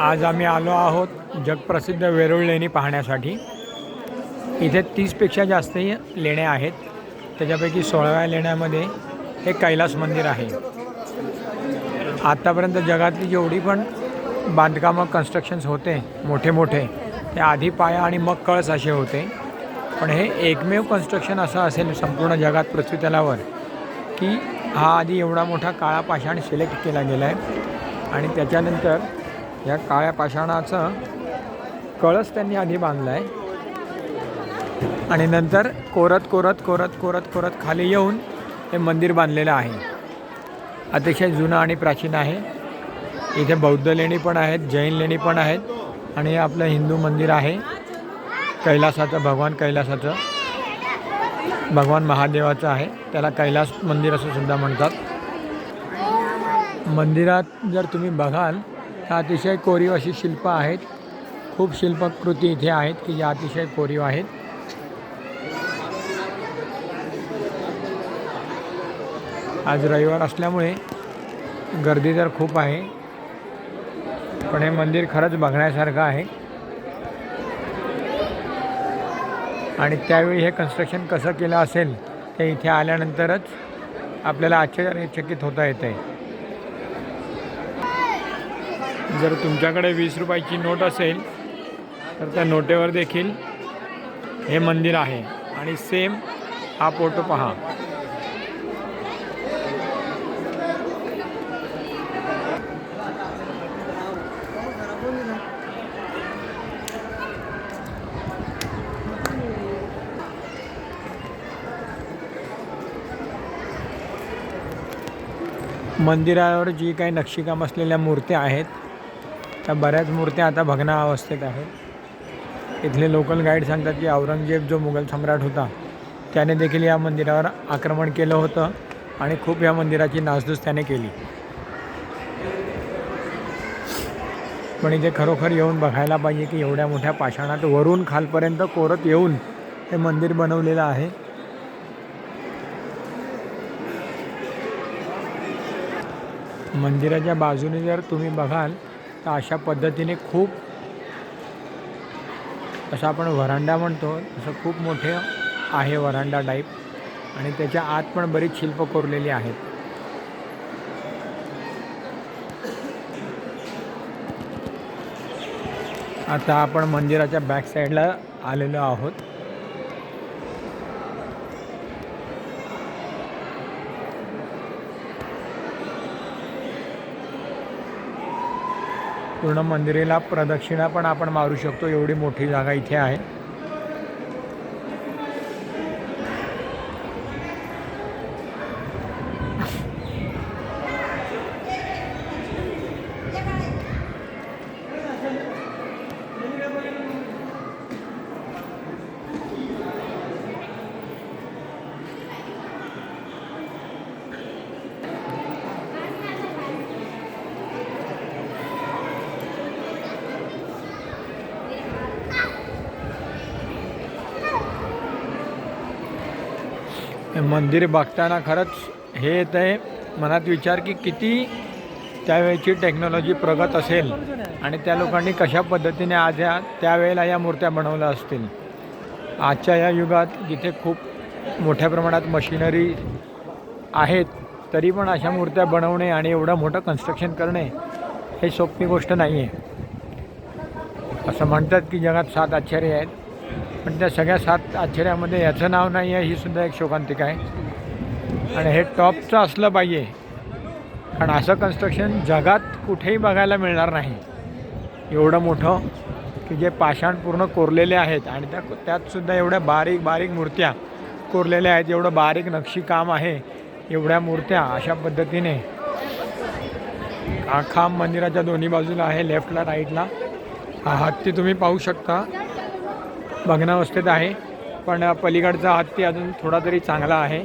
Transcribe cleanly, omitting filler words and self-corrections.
आज आम्ही आलो आहोत जगप्रसिद्ध वेरूळ लेणी पाहण्यासाठी। इथे 30पेक्षा जास्त लेण्या आहेत। त्याच्यापैकी 16व्या लेण्यामध्ये हे कैलास मंदिर आहे। आतापर्यंत जगातली जेवढी पण बांधकामं कन्स्ट्रक्शन्स होते मोठे मोठे, ते आधी पाया आणि मग कळस असे होते। पण हे एकमेव कन्स्ट्रक्शन असं असेल संपूर्ण जगात पृथ्वीतलावर की हा आधी एवढा मोठा काळा पाषाण सिलेक्ट केला गेला आहे आणि त्याच्यानंतर या काळ्या पाषाणाचा कळस त्यांनी आधी बांधला आहे आणि नंतर कोरत खाली येऊन हे मंदिर बांधलेलं आहे। अतिशय जुनं आणि प्राचीन आहे। इथे बौद्ध लेणी पण आहेत, जैन लेणी पण आहेत आणि आपलं हिंदू मंदिर आहे कैलासाचं, भगवान महादेवाचं आहे। त्याला कैलास मंदिर असं सुद्धा म्हणतात। मंदिरात जर तुम्ही बघाल तर अतिशय कोरीव अशी शिल्प आहेत। खूप शिल्पकृती इथे आहेत की ज्या अतिशय कोरीव आहेत। आज रविवार असल्यामुळे गर्दी तर खूप आहे, पण हे मंदिर खरंच बघण्यासारखं आहे। आणि त्यावेळी हे कन्स्ट्रक्शन कसं केलं असेल ते इथे आल्यानंतरच आपल्याला आश्चर्यचकित होता येते। जर तुमच्याकडे 20 रुपयाची नोट असेल तर त्या नोटेवर देखील हे मंदिर आहे आणि सेम हा फोटो पहा। मंदिरावर जी काही नक्षीकाम असलेल्या मूर्त्या आहेत त्या बऱ्याच मूर्त्या आता भग्न अवस्थेत आहेत। इथले लोकल गाईड सांगतात की औरंगजेब जो मुघल सम्राट होता त्याने देखील या मंदिरावर आक्रमण केलं होतं आणि खूप या मंदिराची नासधूस त्याने केली। पण इथे खरोखर येऊन बघायला पाहिजे की एवढ्या मोठ्या पाषाणात वरून खालपर्यंत कोरत येऊन हे मंदिर बनवलेलं आहे। मंदिराच्या बाजूने जर तुम्ही बघाल तर अशा पद्धतीने खूप असं आपण व्हरांडा म्हणतो तसं खूप मोठे आहे व्हरांडा टाईप आणि त्याच्या आत पण बरीच शिल्प कोरलेली आहेत। आता आपण मंदिराच्या बॅक साईडला आलेलो आहोत। पूर्ण मंदिराला प्रदक्षिणा पण आपण मारू शकतो, एवढी मोठी जागा इथे आहे। मंदिर बघताना खरंच हे येतं आहे मनात विचार की किती त्यावेळची टेक्नॉलॉजी प्रगत असेल आणि त्या लोकांनी कशा पद्धतीने आज त्यावेळेला या मूर्त्या बनवल्या असतील। आजच्या या युगात जिथे खूप मोठ्या प्रमाणात मशिनरी आहेत तरी पण अशा मूर्त्या बनवणे आणि एवढं मोठं कन्स्ट्रक्शन करणे हे सोपी गोष्ट नाही आहे। असं म्हणतात की जगात 7 आश्चर्य आहेत, पण त्या सगळ्या 7 आश्चर्यामध्ये याचं नाव नाही आहे ही सुद्धा एक शोकांतिका आहे। आणि हे टॉपचं असलं पाहिजे, कारण असं कन्स्ट्रक्शन जगात कुठेही बघायला मिळणार नाही। एवढं मोठं की जे पाषाण पूर्ण कोरलेले आहेत आणि त्यातसुद्धा एवढ्या बारीक बारीक मूर्त्या कोरलेल्या आहेत, एवढं बारीक नक्षीकाम आहे, एवढ्या मूर्त्या अशा पद्धतीने हा खांब मंदिराच्या दोन्ही बाजूला आहे, लेफ्टला राईटला। हा हत्ती तुम्ही पाहू शकता, भग्नावस्थेत आहे, पण पलीकडचा हत्ती अजून थोडा तरी चांगला आहे।